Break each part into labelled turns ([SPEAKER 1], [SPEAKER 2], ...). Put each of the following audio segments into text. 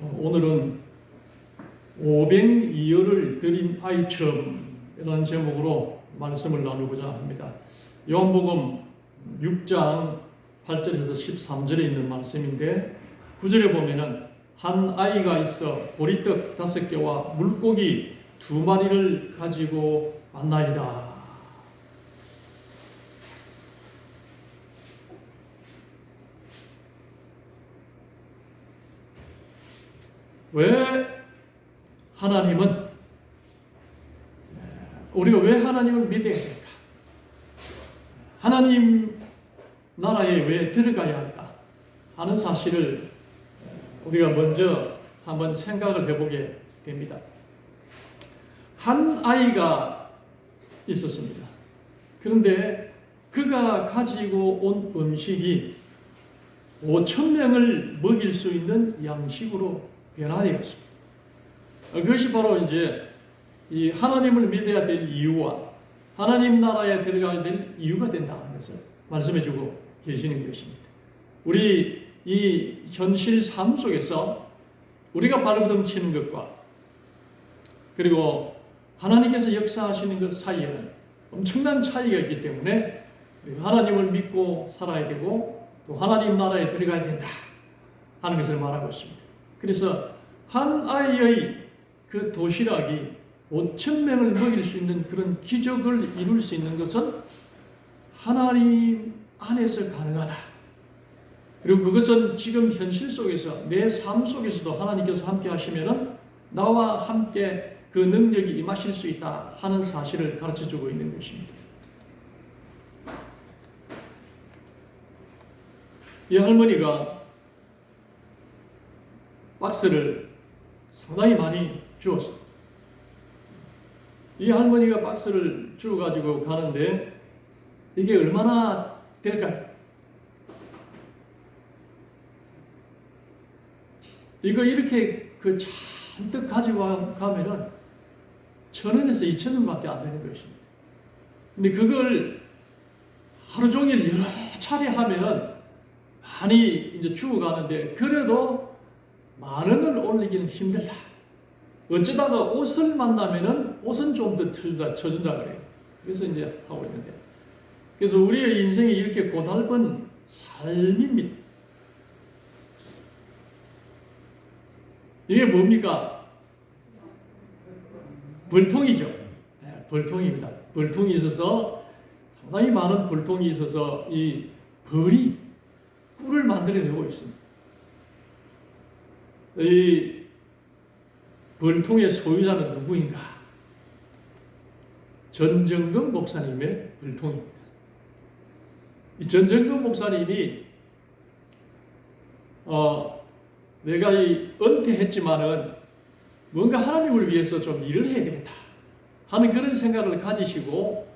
[SPEAKER 1] 오늘은 502열을 드린 아이처럼 이라는 제목으로 말씀을 나누고자 합니다. 요한복음 6장 8절에서 13절에 있는 말씀인데 9절에 보면은 한 아이가 있어 보리떡 5개와 물고기 2마리를 가지고 왔나이다. 왜 하나님은 우리가 왜 하나님을 믿어야 될까? 하나님 나라에 왜 들어가야 할까? 하는 사실을 우리가 먼저 한번 생각을 해보게 됩니다. 한 아이가 있었습니다. 그런데 그가 가지고 온 음식이 5,000명을 먹일 수 있는 양식으로 변화되었습니다. 그것이 바로 이제 이 하나님을 믿어야 될 이유와 하나님 나라에 들어가야 될 이유가 된다는 것을 말씀해주고 계시는 것입니다. 우리 이 현실 삶 속에서 우리가 발버둥치는 것과 그리고 하나님께서 역사하시는 것 사이에는 엄청난 차이가 있기 때문에 하나님을 믿고 살아야 되고 또 하나님 나라에 들어가야 된다 하는 것을 말하고 있습니다. 그래서 한 아이의 그 도시락이 5,000명을 먹일 수 있는 그런 기적을 이룰 수 있는 것은 하나님 안에서 가능하다. 그리고 그것은 지금 현실 속에서 내 삶 속에서도 하나님께서 함께 하시면은 나와 함께 그 능력이 임하실 수 있다 하는 사실을 가르쳐주고 있는 것입니다. 이 할머니가 박스를 상당히 많이 주었습니다. 이 할머니가 박스를 주어가지고 가는데 이게 얼마나 될까요? 이거 이렇게 그 잔뜩 가지고 가면은 1,000원에서 2,000원밖에 안 되는 것입니다. 근데 그걸 하루 종일 여러 차례 하면은 많이 이제 주고 가는데 그래도 10,000원을 올리기는 힘들다. 어쩌다가 옷을 만나면은 옷은 좀 더 쳐준다 그래요. 그래서 이제 하고 있는데. 그래서 우리의 인생이 이렇게 고달픈 삶입니다. 이게 뭡니까? 벌통이죠. 네, 벌통입니다. 벌통이 있어서 상당히 많은 벌통이 있어서 이 벌이 꿀을 만들어내고 있습니다. 이 벌통의 소유자는 누구인가? 전정근 목사님의 벌통입니다. 이 전정근 목사님이 내가 은퇴했지만은 뭔가 하나님을 위해서 좀 일을 해야 되겠다 하는 그런 생각을 가지시고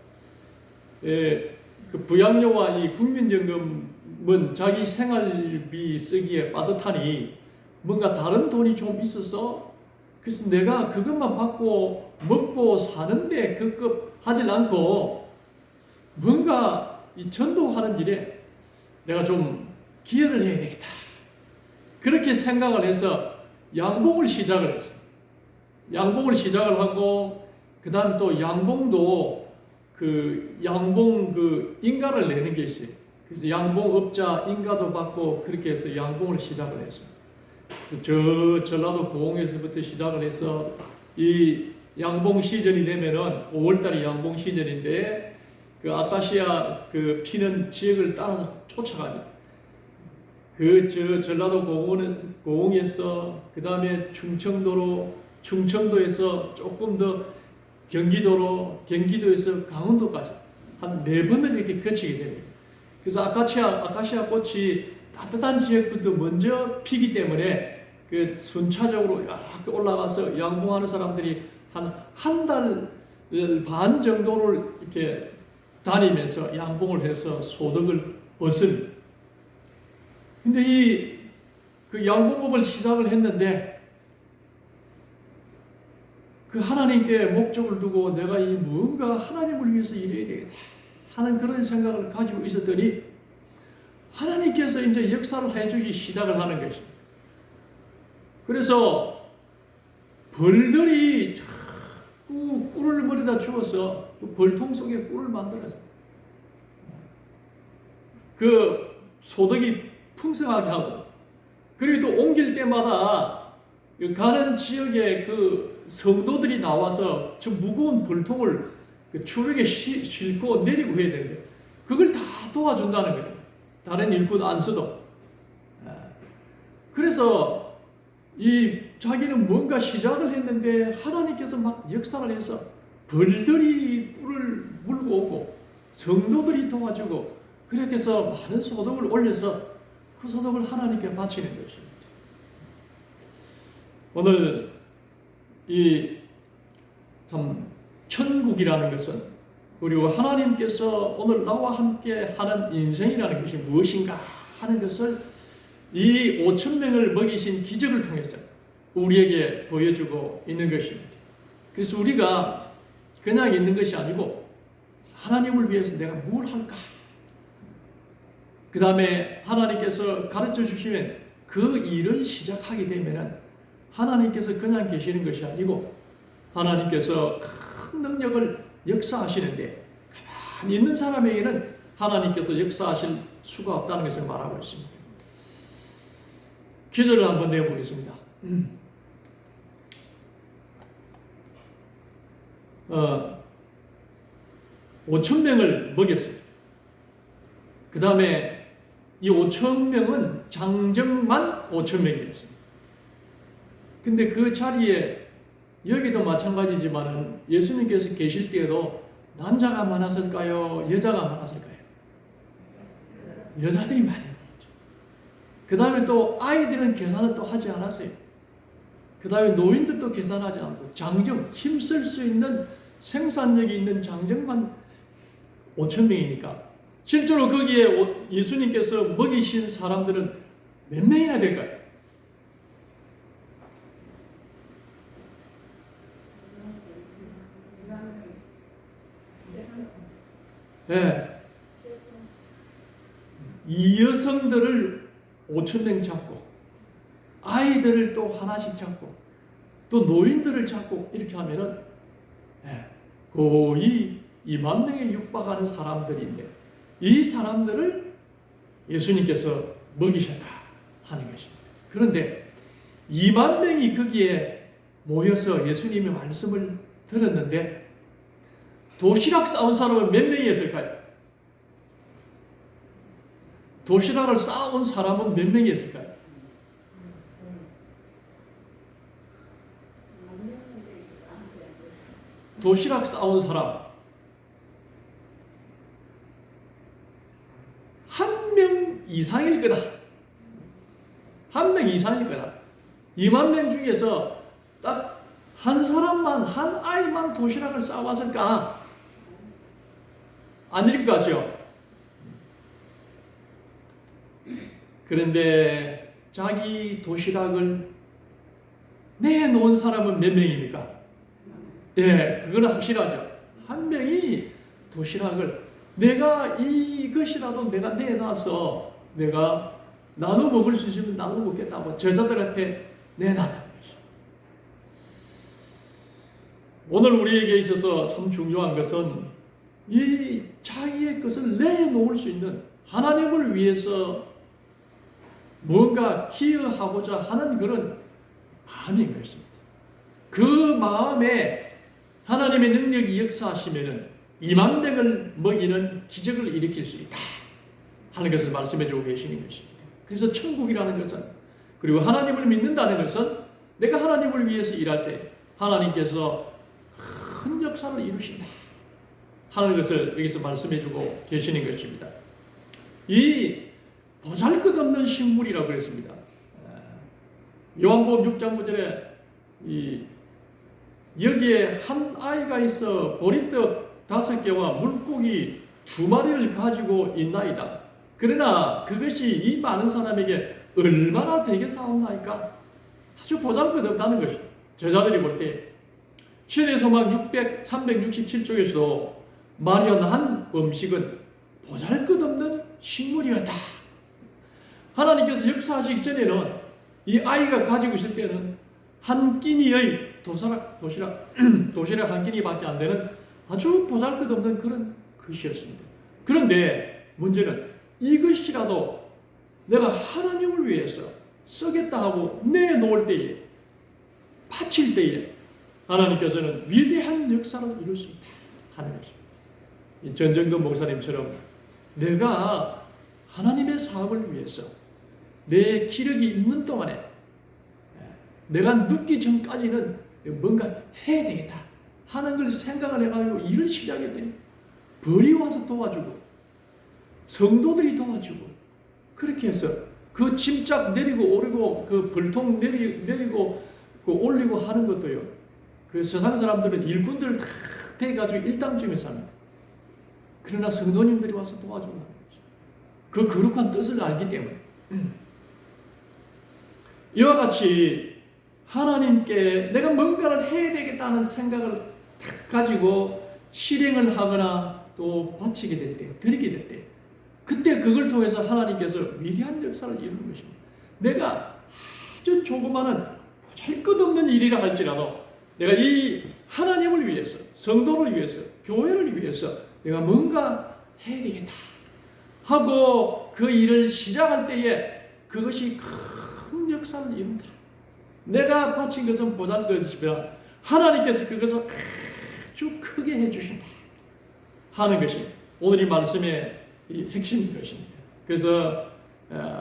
[SPEAKER 1] 그 부양료와 이 국민연금은 자기 생활비 쓰기에 빠듯하니 뭔가 다른 돈이 좀 있어서 그래서 내가 그것만 받고 먹고 사는데 그것 하질 않고 뭔가 이 전도하는 일에 내가 좀 기여를 해야 되겠다. 그렇게 생각을 해서 양봉을 시작을 했어요. 양봉을 시작을 하고 그 다음에 또 양봉도 그 양봉 그 인가를 내는 게 있어요. 그래서 양봉업자 인가도 받고 그렇게 해서 양봉을 시작을 했어요. 저 전라도 고흥에서부터 시작을 해서 이 양봉 시즌이 되면은 5월달이 양봉 시즌인데 그 아카시아 그 피는 지역을 따라서 쫓아갑니다. 그 전라도 고흥에서 그 다음에 충청도에서 조금 더 경기도에서 강원도까지 한 4번을 이렇게 거치게 됩니다. 그래서 아카시아 꽃이 따뜻한 지역부터 먼저 피기 때문에 그 순차적으로 이렇게 올라가서 양봉하는 사람들이 한 달 반 정도를 이렇게 다니면서 양봉을 해서 소득을 얻습니다. 근데 그 양봉업을 시작을 했는데 그 하나님께 목적을 두고 내가 이 뭔가 하나님을 위해서 일해야 되겠다 하는 그런 생각을 가지고 있었더니 하나님께서 이제 역사를 해주기 시작을 하는 것입니다. 그래서 벌들이 자꾸 꿀을 머리다 주워서 그 벌통 속에 꿀을 만들었어요. 그 소득이 풍성하게 하고, 그리고 또 옮길 때마다 가는 지역에 그 성도들이 나와서 저 무거운 벌통을 그 추력에 싣고 내리고 해야 되는데 그걸 다 도와준다는 거예요. 다른 일꾼 안 써도. 그래서 이 자기는 뭔가 시작을 했는데 하나님께서 막 역사를 해서 벌들이 꿀을 물고 오고 성도들이 도와주고 그렇게 해서 많은 소득을 올려서 그 소득을 하나님께 바치는 것입니다. 오늘 이 참 천국이라는 것은, 그리고 하나님께서 오늘 나와 함께 하는 인생이라는 것이 무엇인가 하는 것을 이 5,000명을 먹이신 기적을 통해서 우리에게 보여주고 있는 것입니다. 그래서 우리가 그냥 있는 것이 아니고 하나님을 위해서 내가 뭘 할까? 그 다음에 하나님께서 가르쳐 주시면 그 일을 시작하게 되면 하나님께서 그냥 계시는 것이 아니고 하나님께서 큰 능력을 역사하시는데 가만히 있는 사람에게는 하나님께서 역사하실 수가 없다는 것을 말하고 있습니다. 기절을 한번 내보겠습니다. 5,000명을 먹였습니다. 그 다음에 이 5,000명은 장정만 5,000명이었습니다. 근데 그 자리에 여기도 마찬가지지만 예수님께서 계실 때에도 남자가 많았을까요? 여자가 많았을까요? 여자들이 많이 많았죠. 그 다음에 또 아이들은 계산을 또 하지 않았어요. 그 다음에 노인들도 계산하지 않고 장정, 힘쓸 수 있는 생산력이 있는 장정만 5,000명이니까 실제로 거기에 예수님께서 먹이신 사람들은 몇 명이나 될까요? 네. 이 여성들을 5,000명 잡고 아이들을 또 하나씩 잡고 또 노인들을 잡고 이렇게 하면은 거의 2만 명에 육박하는 사람들인데 이 사람들을 예수님께서 먹이셨다 하는 것입니다. 그런데 2만 명이 거기에 모여서 예수님의 말씀을 들었는데 도시락 싸온 사람은 몇 명이었을까요? 도시락을 싸온 사람은 몇 명이었을까요? 도시락 싸온 사람 한 명 이상일 거다. 한 명 이상일 거다. 2만 명 중에서 딱 한 사람만, 한 아이만 도시락을 싸왔을까? 아닐 것 같죠? 그런데 자기 도시락을 내놓은 사람은 몇 명입니까? 예, 그건 확실하죠. 한 명이 도시락을 내가 이것이라도 내가 내놔서 내가 나눠 먹을 수 있으면 나눠 먹겠다고 제자들 앞에 내놨다는 것이죠. 오늘 우리에게 있어서 참 중요한 것은 이 자기의 것을 내놓을 수 있는 하나님을 위해서 뭔가 기여하고자 하는 그런 마음인 것입니다. 그 마음에 하나님의 능력이 역사하시면은 2만 명을 먹이는 기적을 일으킬 수 있다 하는 것을 말씀해 주고 계시는 것입니다. 그래서 천국이라는 것은, 그리고 하나님을 믿는다는 것은 내가 하나님을 위해서 일할 때 하나님께서 큰 역사를 이루신다 하는 것을 여기서 말씀해 주고 계시는 것입니다. 이 보잘것없는 식물이라고 그랬습니다. 요한복음 6장 9절에 여기에 한 아이가 있어 보리떡 5개와 물고기 2마리를 가지고 있나이다. 그러나 그것이 이 많은 사람에게 얼마나 되게 사옵나이까? 아주 보잘것없다는 것이죠. 제자들이 볼 때 신의 소망 367쪽에서도 마련한 음식은 보잘것없는 식물이었다. 하나님께서 역사하시기 전에는 이 아이가 가지고 있을 때는 한 끼니의 도시락 한 끼니밖에 안 되는 아주 보잘것없는 그런 것이었습니다. 그런데 문제는 이것이라도 내가 하나님을 위해서 쓰겠다 하고 내놓을 때에, 바칠 때에 하나님께서는 위대한 역사를 이룰 수 있다 하는 것입니다. 전정근 목사님처럼 내가 하나님의 사업을 위해서 내 기력이 있는 동안에 내가 눕기 전까지는 뭔가 해야 되겠다 하는 걸 생각을 해가지고 일을 시작했더니 벌이 와서 도와주고 성도들이 도와주고 그렇게 해서 그 짐짝 내리고 오르고 그 벌통 내리고 그 올리고 하는 것도요. 그 세상 사람들은 일꾼들 다 대가지고 일당쯤에서 합니다. 그러나 성도님들이 와서 도와주는 거죠. 그 거룩한 뜻을 알기 때문에. 이와 같이 하나님께 내가 뭔가를 해야 되겠다는 생각을 딱 가지고 실행을 하거나 또 바치게 될 때, 드리게 될 때, 그때 그걸 통해서 하나님께서 위대한 역사를 이루는 것입니다. 내가 아주 조그마한 보잘것없는 일이라 할지라도 내가 이 하나님을 위해서, 성도를 위해서, 교회를 위해서 내가 뭔가 해야 되겠다 하고 그 일을 시작할 때에 그것이 큰 역사를 이룬다. 내가 바친 것은 보잘것이지만 하나님께서 그것을 아주 크게 해주신다 하는 것이 오늘 이 말씀의 이 핵심인 것입니다. 그래서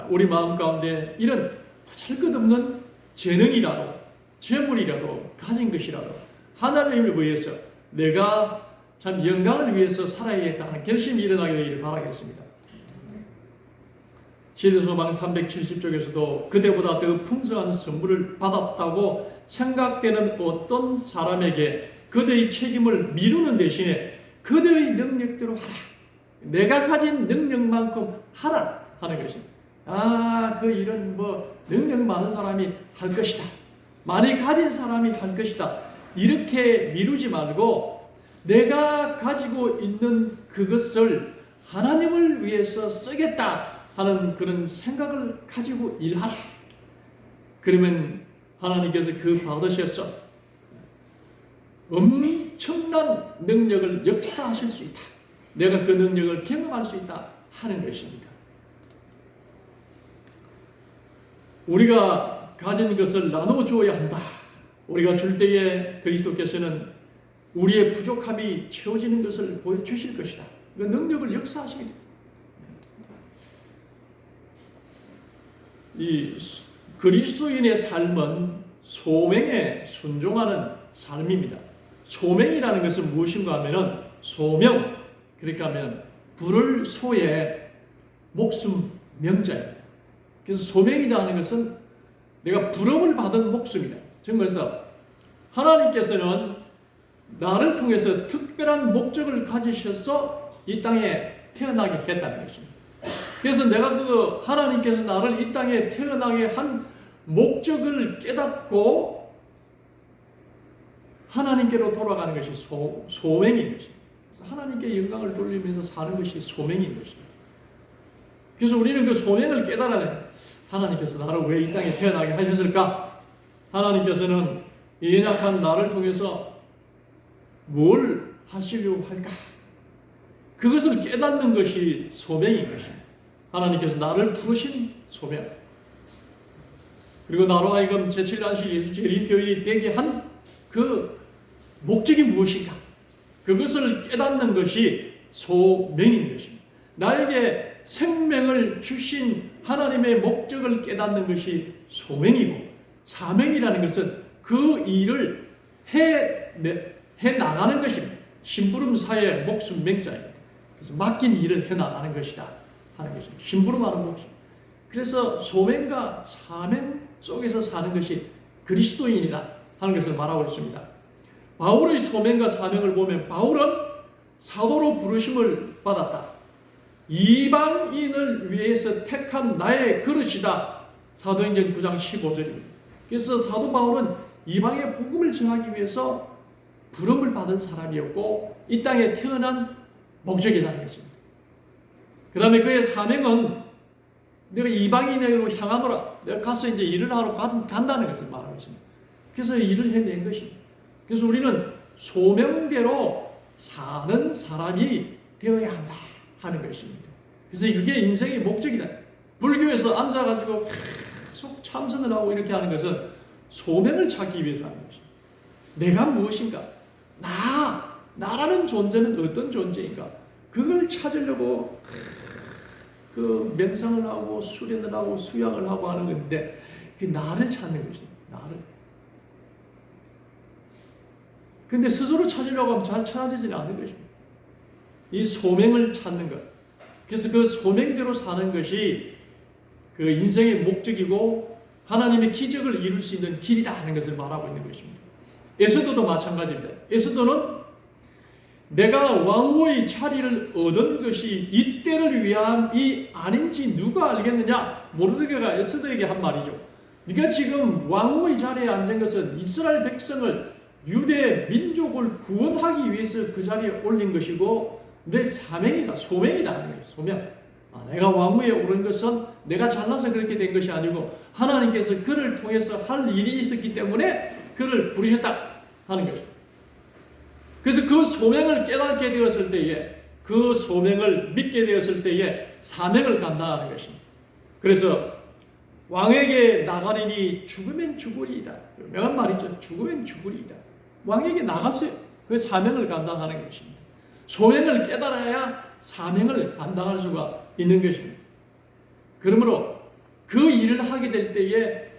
[SPEAKER 1] 우리 마음 가운데 이런 보잘것없는 재능이라도 재물이라도 가진 것이라도 하나님을 위해서 내가 참 영광을 위해서 살아야겠다는 결심이 일어나게 되기를 바라겠습니다. 시대소망 370쪽에서도 그대보다 더 풍성한 선물을 받았다고 생각되는 어떤 사람에게 그대의 책임을 미루는 대신에 그대의 능력대로 하라. 내가 가진 능력만큼 하라 하는 것입니다. 그 일은 능력 많은 사람이 할 것이다. 많이 가진 사람이 할 것이다. 이렇게 미루지 말고 내가 가지고 있는 그것을 하나님을 위해서 쓰겠다 하는 그런 생각을 가지고 일하라. 그러면 하나님께서 그 받으셔서 엄청난 능력을 역사하실 수 있다. 내가 그 능력을 경험할 수 있다 하는 것입니다. 우리가 가진 것을 나누어 주어야 한다. 우리가 줄 때에 그리스도께서는 우리의 부족함이 채워지는 것을 보여주실 것이다. 그 능력을 역사하시게 됩니다. 이 그리스도인의 삶은 소명에 순종하는 삶입니다. 소명이라는 것은 무엇인가 하면은 소명, 그러니까 하면 부를 소의 목숨 명자입니다. 그래서 소명이다 하는 것은 내가 부름을 받은 목숨이다. 그래서 하나님께서는 나를 통해서 특별한 목적을 가지셔서 이 땅에 태어나게 했다는 것입니다. 그래서 내가 하나님께서 나를 이 땅에 태어나게 한 목적을 깨닫고 하나님께로 돌아가는 것이 소명인 것입니다. 그래서 하나님께 영광을 돌리면서 사는 것이 소명인 것입니다. 그래서 우리는 그 소명을 깨달아야 돼요. 하나님께서 나를 왜 이 땅에 태어나게 하셨을까? 하나님께서는 이 연약한 나를 통해서 뭘 하시려고 할까? 그것을 깨닫는 것이 소명인 것입니다. 하나님께서 나를 부르신 소명. 그리고 나로 하여금 제7안식 예수 재림교인이 되게 한 그 목적이 무엇인가? 그것을 깨닫는 것이 소명인 것입니다. 나에게 생명을 주신 하나님의 목적을 깨닫는 것이 소명이고, 사명이라는 것은 그 일을 해 나가는 것입니다. 심부름사의 목숨 맹자입니다. 그래서 맡긴 일을 해 나가는 것이다 하는 것입니다. 심부름하는 목숨. 그래서 소명과 사명 속에서 사는 것이 그리스도인이라 하는 것을 말하고 있습니다. 바울의 소명과 사명을 보면 바울은 사도로 부르심을 받았다. 이방인을 위해서 택한 나의 그릇이다. 사도행전 9장 15절입니다. 그래서 사도 바울은 이방의 복음을 전하기 위해서 부름을 받은 사람이었고 이 땅에 태어난 목적이라는 것입니다. 그 다음에 그의 사명은 내가 이방인에게로 향하노라. 내가 가서 이제 일을 하러 간다는 것을 말하고 있습니다. 그래서 일을 해낸 것입니다. 그래서 우리는 소명대로 사는 사람이 되어야 한다 하는 것입니다. 그래서 이게 인생의 목적이다. 불교에서 앉아가지고 계속 참선을 하고 이렇게 하는 것은 소명을 찾기 위해서 하는 것입니다. 내가 무엇인가? 나라는 존재는 어떤 존재인가? 그걸 찾으려고 그 명상을 하고 수련을 하고 수양을 하고 하는 건데 그 나를 찾는 것입니다. 나를. 근데 스스로 찾으려고 하면 잘 찾아지지는 않는 것입니다. 이 소명을 찾는 것. 그래서 그 소명대로 사는 것이 그 인생의 목적이고 하나님의 기적을 이룰 수 있는 길이다 하는 것을 말하고 있는 것입니다. 에스더도 마찬가지입니다. 에스더는 내가 왕후의 자리를 얻은 것이 이때를 위함이 아닌지 누가 알겠느냐? 모르드게가 에스더에게 한 말이죠. 네가 지금 왕후의 자리에 앉은 것은 이스라엘 백성을 유대 민족을 구원하기 위해서 그 자리에 올린 것이고 내 사명이다, 소명이다 하는 거예요. 소명. 내가 왕후에 오른 것은 내가 잘나서 그렇게 된 것이 아니고 하나님께서 그를 통해서 할 일이 있었기 때문에 그를 부르셨다 하는 것입니다. 그래서 그 소명을 깨닫게 되었을 때에 그 소명을 믿게 되었을 때에 사명을 감당하는 것입니다. 그래서 왕에게 나가리니 죽으면 죽으리이다. 유명한 말이죠. 죽으면 죽으리이다. 왕에게 나갔어요. 그 사명을 감당하는 것입니다. 소명을 깨달아야 사명을 감당할 수가 있는 것입니다. 그러므로 그 일을 하게 될 때에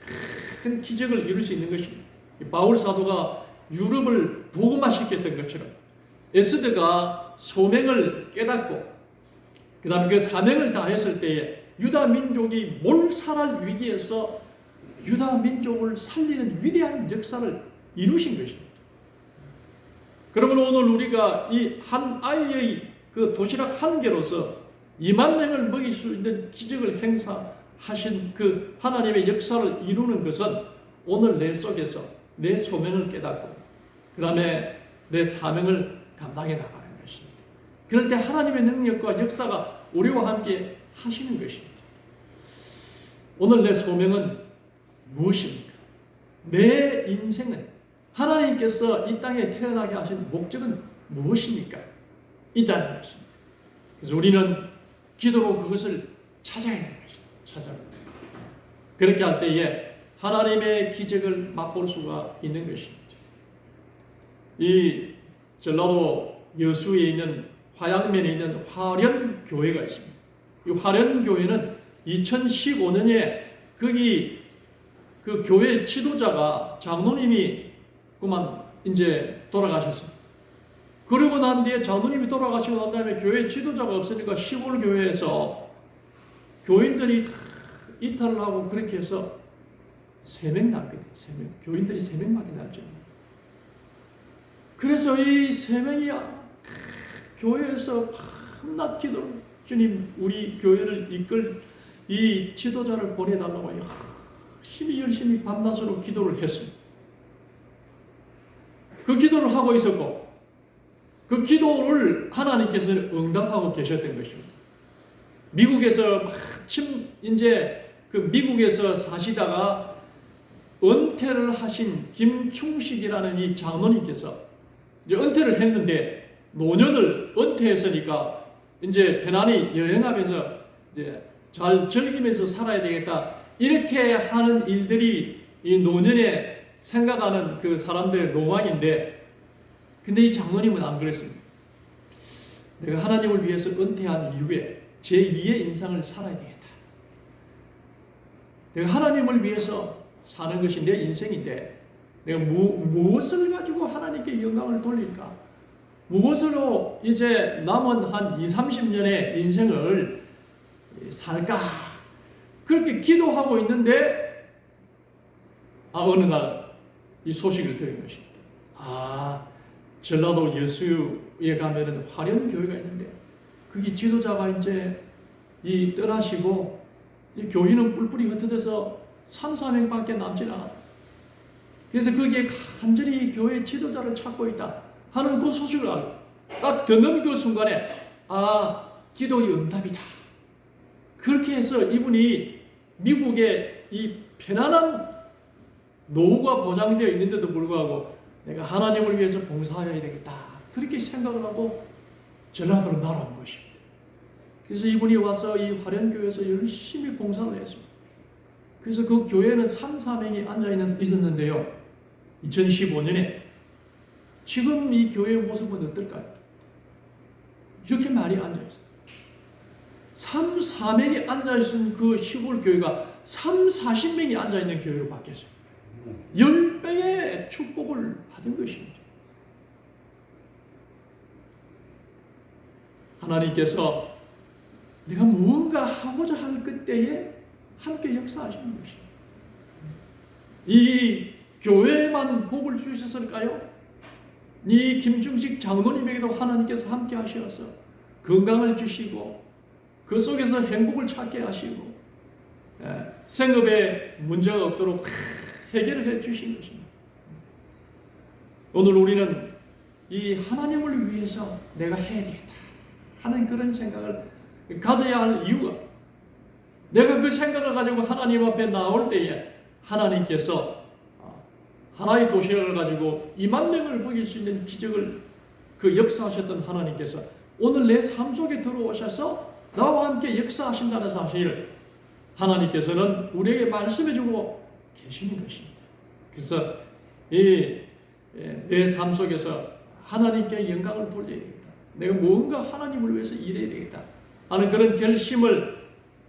[SPEAKER 1] 큰 기적을 이룰 수 있는 것입니다. 바울 사도가 유럽을 복음화시켰던 것처럼 에스더가 소명을 깨닫고 그 다음에 그 사명을 다했을 때에 유다 민족이 몰살할 위기에서 유다 민족을 살리는 위대한 역사를 이루신 것입니다. 그러므로 오늘 우리가 이 한 아이의 그 도시락 한 개로서 2만 명을 먹일 수 있는 기적을 행사하신 그 하나님의 역사를 이루는 것은 오늘 내 속에서 내 소명을 깨닫고 그 다음에 내 사명을 감당해 나가는 것입니다. 그럴 때 하나님의 능력과 역사가 우리와 함께 하시는 것입니다. 오늘 내 소명은 무엇입니까? 내 인생은 하나님께서 이 땅에 태어나게 하신 목적은 무엇입니까? 있다는 것입니다. 그래서 우리는 기도로 그것을 찾아야 하는 것입니다. 찾아봅니다. 그렇게 할 때에 하나님의 기적을 맛볼 수가 있는 것입니다. 이 전라도 여수에 있는 화양면에 있는 화련교회가 있습니다. 이 화련교회는 2015년에 거기 그 교회 지도자가 장로님이 그만 이제 돌아가셨습니다. 그러고 난 뒤에 장로님이 돌아가시고 난 다음에 교회 지도자가 없으니까 시골 교회에서 교인들이 이탈을 하고 그렇게 해서 3명 남게 돼요. 3명. 교인들이 3명밖에 남지 않아요. 그래서 이 3명이 교회에서 밤낮 기도, 주님 우리 교회를 이끌 이 지도자를 보내달라고 열심히 밤낮으로 기도를 했습니다. 그 기도를 하고 있었고 그 기도를 하나님께서는 응답하고 계셨던 것입니다. 미국에서 마침 이제 그 미국에서 사시다가 은퇴를 하신 김충식이라는 이 장로님께서 이제 은퇴를 했는데 노년을 은퇴했으니까 이제 편안히 여행하면서 이제 잘 즐기면서 살아야 되겠다 이렇게 하는 일들이 이 노년에 생각하는 그 사람들의 로망인데 근데 이 장로님은 안 그랬습니다. 내가 하나님을 위해서 은퇴한 이후에 제2의 인생을 살아야 되겠다. 내가 하나님을 위해서 사는 것이 내 인생인데 내가 무엇을 가지고 하나님께 영광을 돌릴까? 무엇으로 이제 남은 한 20-30년의 인생을 살까? 그렇게 기도하고 있는데 어느 날 이 소식을 들은 것입니다. 전라도 여수에 가면은 화련교회가 있는데 거기 지도자가 이제 떠나시고 이제 교인은 뿔뿔이 흩어져서 3-4명밖에 남지 않아. 그래서 거기에 간절히 교회 지도자를 찾고 있다 하는 그 소식을 딱 듣는 그 순간에 기도의 응답이다. 그렇게 해서 이분이 미국의 이 편안한 노후가 보장되어 있는데도 불구하고 내가 하나님을 위해서 봉사해야 되겠다. 그렇게 생각을 하고 전라도로 날아온 것입니다. 그래서 이분이 와서 이 화련교회에서 열심히 봉사를 했습니다. 그래서 그 교회는 3, 4명이 있었는데요. 2015년에 지금 이 교회의 모습은 어떨까요? 이렇게 많이 앉아있어요. 3, 4명이 앉아있는 그 시골 교회가 3, 40명이 앉아있는 교회로 바뀌었어요. 10배의 축복을 받은 것입니다. 하나님께서 내가 무언가 하고자 할 그때에 함께 역사하시는 것입니다. 이 교회만 복을 주셨을까요? 이 김중식 장로님에게도 하나님께서 함께 하셔서 건강을 주시고 그 속에서 행복을 찾게 하시고 생업에 문제가 없도록 해결을 해 주신 것입니다. 오늘 우리는 이 하나님을 위해서 내가 해야 되겠다 하는 그런 생각을 가져야 할 이유가, 내가 그 생각을 가지고 하나님 앞에 나올 때에 하나님께서 하나의 도시락을 가지고 2만 명을 먹일 수 있는 기적을 그 역사하셨던 하나님께서 오늘 내 삶 속에 들어오셔서 나와 함께 역사하신다는 사실을 하나님께서는 우리에게 말씀해주고 계시는 것입니다. 그래서 내 삶 속에서 하나님께 영광을 돌려야 되겠다. 내가 무언가 하나님을 위해서 일해야 되겠다 하는 그런 결심을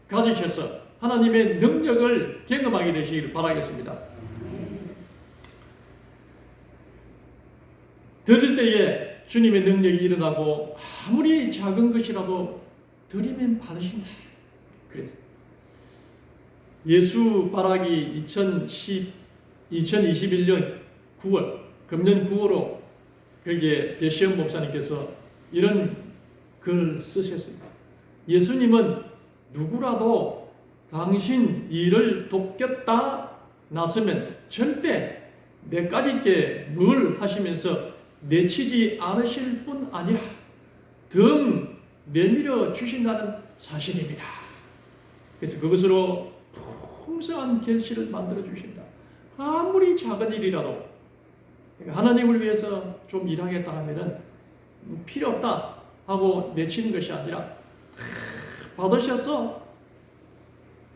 [SPEAKER 1] 가지셔서 하나님의 능력을 경험하게 되시기를 바라겠습니다. 드릴 때에 주님의 능력이 일어나고 아무리 작은 것이라도 드리면 받으신다. 그래서 예수 바라기 2021년 9월 금년 9월로 거기에 배시영 목사님께서 이런 글을 쓰셨습니다. 예수님은 누구라도 당신 일을 돕겠다 나서면 절대 내까짓게 뭘 하시면서 내치지 않으실 뿐 아니라 등 내밀어 주신다는 사실입니다. 그래서 그것으로 풍성한 결실을 만들어 주신다. 아무리 작은 일이라도 하나님을 위해서 좀 일하겠다 하면은 필요 없다 하고 내치는 것이 아니라 받으셔서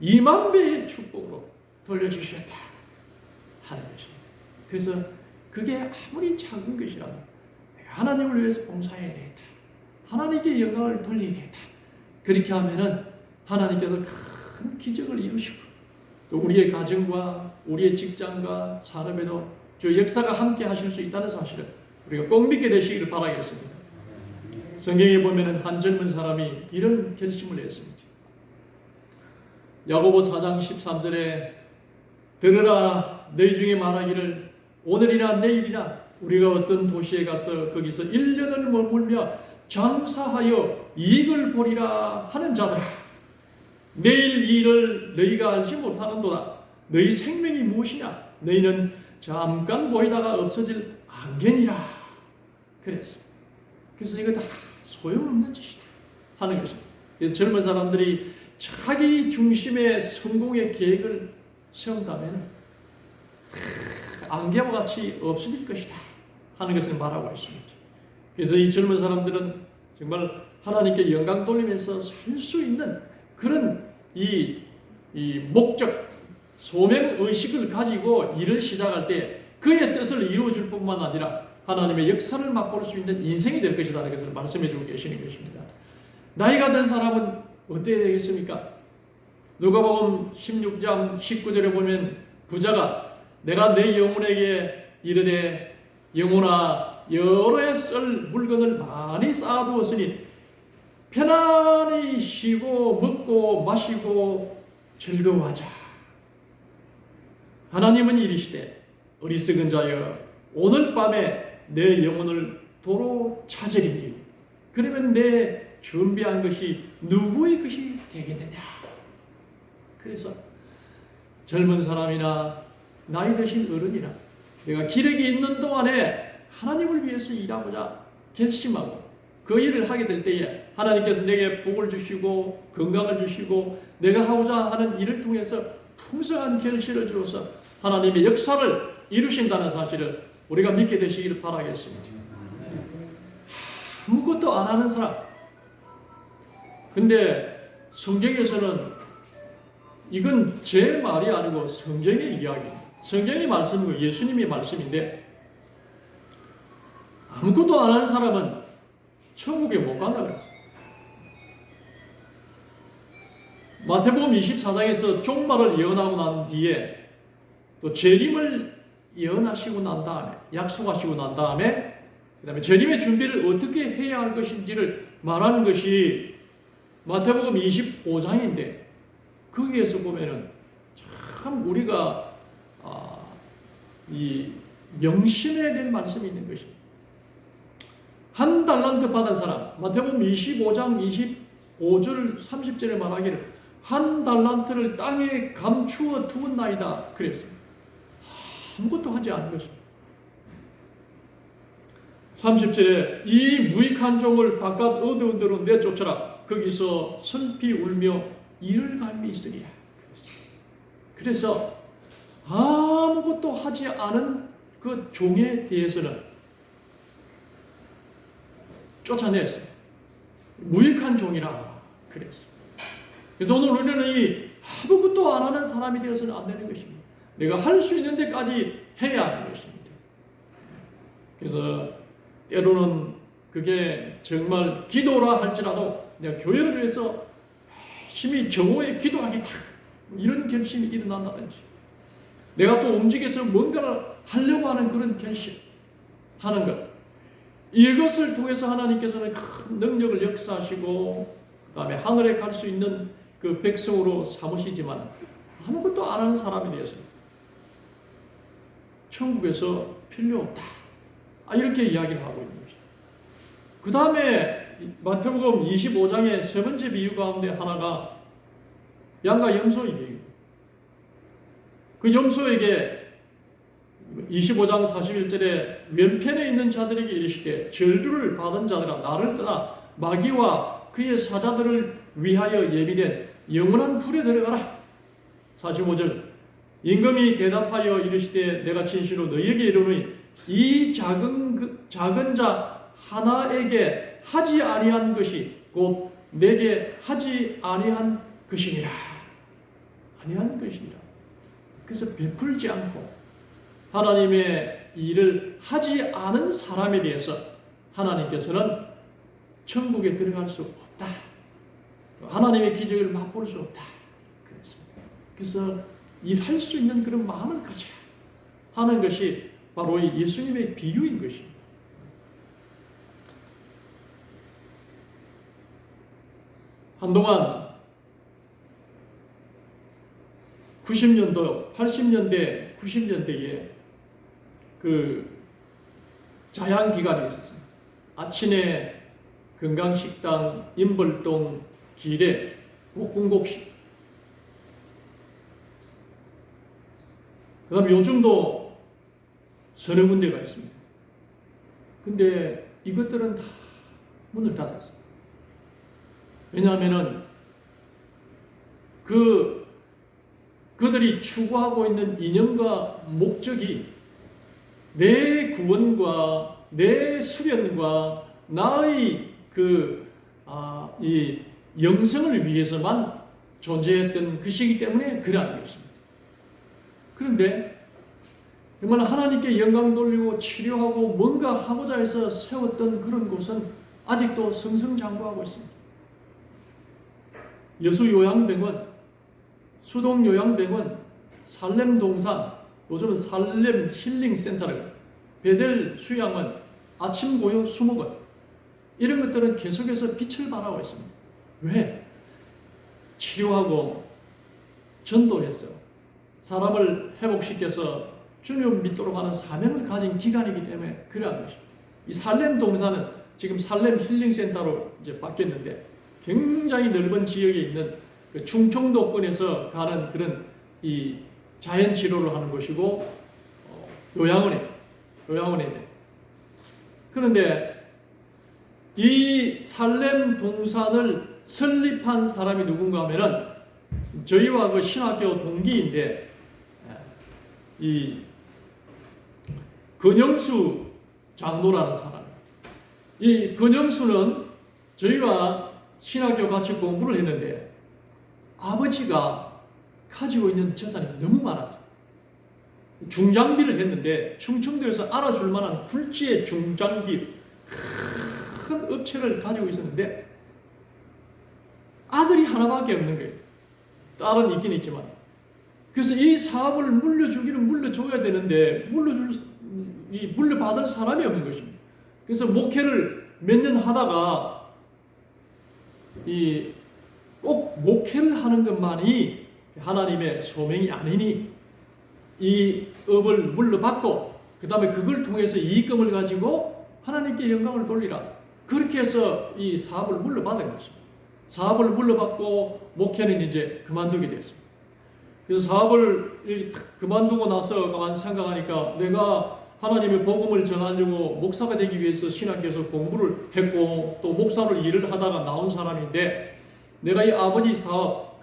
[SPEAKER 1] 2만 배의 축복으로 돌려주시겠다 하는 것입니다. 그래서 그게 아무리 작은 것이라도 하나님을 위해서 봉사해야 되겠다. 하나님께 영광을 돌려야 되겠다. 그렇게 하면은 하나님께서 큰 기적을 이루시고 또 우리의 가정과 우리의 직장과 산업에도 저 역사가 함께 하실 수 있다는 사실을 우리가 꼭 믿게 되시기를 바라겠습니다. 성경에 보면은 한 젊은 사람이 이런 결심을 했습니다. 야고보 4장 13절에 들으라 너희 중에 말하기를 오늘이나 내일이나 우리가 어떤 도시에 가서 거기서 1년을 머물며 장사하여 이익을 보리라 하는 자들아 내일 이 일을 너희가 알지 못하는도다. 너희 생명이 무엇이냐? 너희는 잠깐 보이다가 없어질 안개니라. 그래서 이거 다 소용없는 짓이다 하는 것입니다. 그래서 젊은 사람들이 자기 중심의 성공의 계획을 세운다면 안개와 같이 없어질 것이다 하는 것을 말하고 있습니다. 그래서 이 젊은 사람들은 정말 하나님께 영광 돌리면서 살 수 있는 그런 이 목적, 소명 의식을 가지고 일을 시작할 때 그의 뜻을 이루어줄 뿐만 아니라 하나님의 역사를 맛볼 수 있는 인생이 될 것이라는 것을 말씀해 주고 계시는 것입니다. 나이가 든 사람은 어때야 되겠습니까? 누가복음 16장 19절에 보면 부자가 내가 내 영혼에게 이르되 영혼아 여러 해 쓸 물건을 많이 쌓아두었으니 편안히 쉬고 먹고 마시고 즐거워하자. 하나님은 이르시되 어리석은 자여 오늘 밤에 내 영혼을 도로 찾으리니 그러면 내 준비한 것이 누구의 것이 되겠느냐. 그래서 젊은 사람이나 나이 드신 어른이나 내가 기력이 있는 동안에 하나님을 위해서 일하고자 결심하고 그 일을 하게 될 때에 하나님께서 내게 복을 주시고 건강을 주시고 내가 하고자 하는 일을 통해서 풍성한 결실을 주어서 하나님의 역사를 이루신다는 사실을 우리가 믿게 되시기를 바라겠습니다. 아무것도 안 하는 사람. 근데 성경에서는 이건 제 말이 아니고 성경의 이야기입니다. 성경의 말씀이고 예수님의 말씀인데 아무것도 안 하는 사람은 천국에 못 간다고 그랬어요. 마태복음 24장에서 종말을 예언하고 난 뒤에 또 재림을 예언하시고 난 다음에 약속하시고 난 다음에 그 다음에 재림의 준비를 어떻게 해야 할 것인지를 말하는 것이 마태복음 25장인데 거기에서 보면은 참 우리가 이 명심해야 될 말씀이 있는 것입니다. 한 달란트 받은 사람, 마태복음 25장 25절 30절에 말하기를 한 달란트를 땅에 감추어 두었나이다 그랬어요. 아무것도 하지 않은 것입니다. 30절에 이 무익한 종을 바깥 어두운 데로 내쫓아라. 거기서 슬피 울며 이를 갈미 있으리라. 그래서 아무것도 하지 않은 그 종에 대해서는 쫓아냈어요. 무익한 종이라 그랬어요. 그래서 오늘 우리는 이 아무것도 안 하는 사람이 되어서는 안 되는 것입니다. 내가 할 수 있는 데까지 해야 하는 것입니다. 그래서 때로는 그게 정말 기도라 할지라도 내가 교회를 위해서 열심히 정오에 기도하겠다 이런 결심이 일어난다든지 내가 또 움직여서 뭔가를 하려고 하는 그런 결심 하는 것 이것을 통해서 하나님께서는 큰 능력을 역사하시고 그 다음에 하늘에 갈 수 있는 그 백성으로 삼으시지만 아무것도 안 하는 사람이 되어서 천국에서 필요 없다 이렇게 이야기를 하고 있는 것입니다. 그 다음에 마태복음 25장의 세 번째 비유 가운데 하나가 양과 염소의 비유. 그 염소에게 25장 41절에 왼편에 있는 자들에게 이르시되 저주를 받은 자들아 나를 떠나 마귀와 그의 사자들을 위하여 예비된 영원한 불에 들어가라. 45절 임금이 대답하여 이르시되 내가 진실로 너희에게 이르노니 이 작은 자 하나에게 하지 아니한 것이 곧 내게 하지 아니한 것이니라. 아니한 것이니라. 그래서 베풀지 않고 하나님의 일을 하지 않은 사람에 대해서 하나님께서는 천국에 들어갈 수 없다. 하나님의 기적을 맛볼 수 없다. 그래서 일할 수 있는 그런 마음을 가지라 하는 것이 바로 이 예수님의 비유인 것입니다. 한동안 90년도, 80년대, 90년대에 그 자양 기간이 있었습니다. 아침에 건강식당 인벌동 길에 목공곡식 그 다음에 요즘도 서너 군데가 있습니다. 근데 이것들은 다 문을 닫았어요. 왜냐하면은 그들이 추구하고 있는 이념과 목적이 내 구원과 내 수련과 나의 이 영성을 위해서만 존재했던 것이기 때문에 그러한 것입니다. 그런데 정말 하나님께 영광 돌리고 치료하고 뭔가 하고자 해서 세웠던 그런 곳은 아직도 승승장구하고 있습니다. 여수요양병원, 수동요양병원, 살렘동산, 요즘은 살렘 힐링센터를, 베델 수양원, 아침고요 수목원 이런 것들은 계속해서 빛을 발하고 있습니다. 왜? 치료하고 전도해서 사람을 회복시켜서 주님 믿도록 하는 사명을 가진 기관이기 때문에 그러한 것입니다. 이 살렘 동산은 지금 살렘 힐링센터로 이제 바뀌었는데 굉장히 넓은 지역에 있는 그 충청도권에서 가는 그런 이 자연 치료를 하는 곳이고 요양원에. 그런데 이 살렘 동산을 설립한 사람이 누군가 하면은 저희와 그 신학교 동기인데 이 근영수 장로라는 사람. 이 근영수는 저희와 신학교 같이 공부를 했는데 아버지가 가지고 있는 재산이 너무 많았어요. 중장비를 했는데 충청도에서 알아줄 만한 굴지의 중장비 큰 업체를 가지고 있었는데 아들이 하나밖에 없는 거예요. 딸은 있긴 있지만. 그래서 이 사업을 물려주기는 물려줘야 되는데 물려받을 사람이 없는 것입니다. 그래서 목회를 몇 년 하다가 꼭 목회를 하는 것만이 하나님의 소명이 아니니 이 업을 물려받고 그 다음에 그걸 통해서 이익금을 가지고 하나님께 영광을 돌리라. 그렇게 해서 이 사업을 물려받은 것입니다. 사업을 물려받고 목회는 이제 그만두게 되었습니다. 그래서 사업을 그만두고 나서 가만 생각하니까 내가 하나님의 복음을 전하려고 목사가 되기 위해서 신학교에서 공부를 했고 또 목사로 일을 하다가 나온 사람인데 내가 이 아버지 사업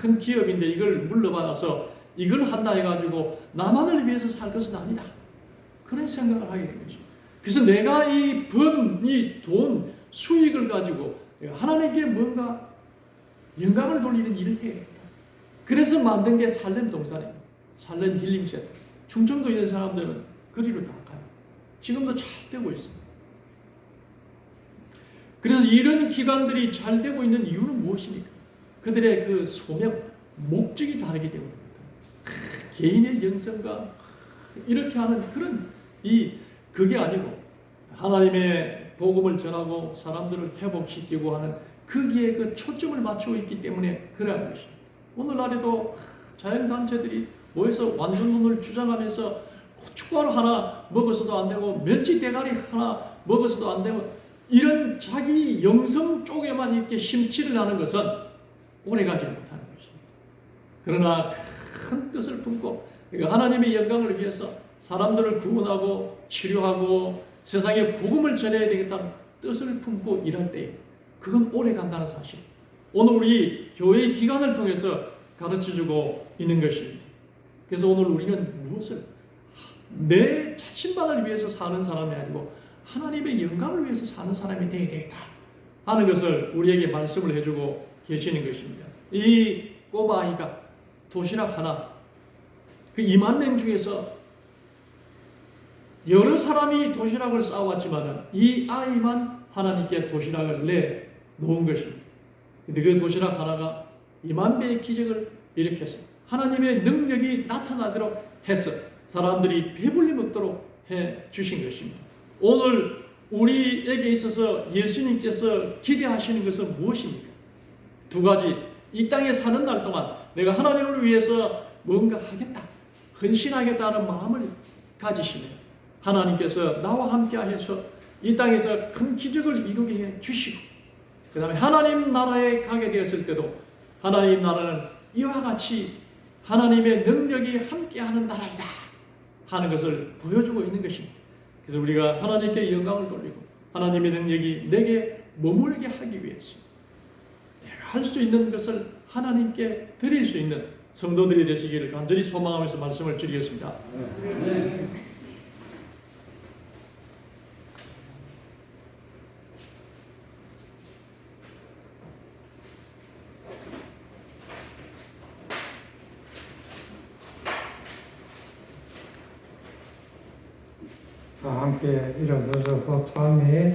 [SPEAKER 1] 큰 기업인데 이걸 물려받아서 이걸 한다 해가지고 나만을 위해서 살 것은 아니다. 그런 생각을 하게 된 거죠. 그래서 내가 이 돈, 수익을 가지고 하나님께 뭔가 영광을 돌리는 일을 해야겠다. 그래서 만든 게 살렘 동산입니다. 살렘 힐링센터. 충청도 있는 사람들은 그리로 다 가요. 지금도 잘 되고 있습니다. 그래서 이런 기관들이 잘 되고 있는 이유는 무엇입니까? 그들의 그 소명, 목적이 다르기 때문입니다. 개인의 영성과 이렇게 하는 그런 그게 아니고 하나님의 복음을 전하고 사람들을 회복시키고 하는 거기에 그 초점을 맞추고 있기 때문에 그러한 것입니다. 오늘날에도 자연단체들이 모여서 완전론을 주장하면서 고춧가루 하나 먹어서도 안 되고 멸치 대가리 하나 먹어서도 안 되고 이런 자기 영성 쪽에만 이렇게 심취를 하는 것은 오래가지 못하는 것입니다. 그러나 큰 뜻을 품고 하나님의 영광을 위해서 사람들을 구원하고 치료하고 세상에 복음을 전해야 되겠다는 뜻을 품고 일할 때 그건 오래 간다는 사실. 오늘 우리 교회의 기관을 통해서 가르쳐주고 있는 것입니다. 그래서 오늘 우리는 무엇을 내 자신만을 위해서 사는 사람이 아니고 하나님의 영광을 위해서 사는 사람이 되어야 되겠다 하는 것을 우리에게 말씀을 해주고 계시는 것입니다. 이 꼬마아이가 도시락 하나 그 2만 명 중에서 여러 사람이 도시락을 싸왔지만은 이 아이만 하나님께 도시락을 내놓은 것입니다. 근데 그 도시락 하나가 2만 배의 기적을 일으켜서 하나님의 능력이 나타나도록 해서 사람들이 배불리 먹도록 해 주신 것입니다. 오늘 우리에게 있어서 예수님께서 기대하시는 것은 무엇입니까? 두 가지. 이 땅에 사는 날 동안 내가 하나님을 위해서 뭔가 하겠다, 헌신하겠다는 마음을 가지시면 하나님께서 나와 함께 하셔서 이 땅에서 큰 기적을 이루게 해 주시고 그 다음에 하나님 나라에 가게 되었을 때도 하나님 나라는 이와 같이 하나님의 능력이 함께하는 나라이다 하는 것을 보여주고 있는 것입니다. 그래서 우리가 하나님께 영광을 돌리고 하나님의 능력이 내게 머물게 하기 위해서 내가 할 수 있는 것을 하나님께 드릴 수 있는 성도들이 되시기를 간절히 소망하면서 말씀을 드리겠습니다. 네.
[SPEAKER 2] 함께 일어서셔서 찬미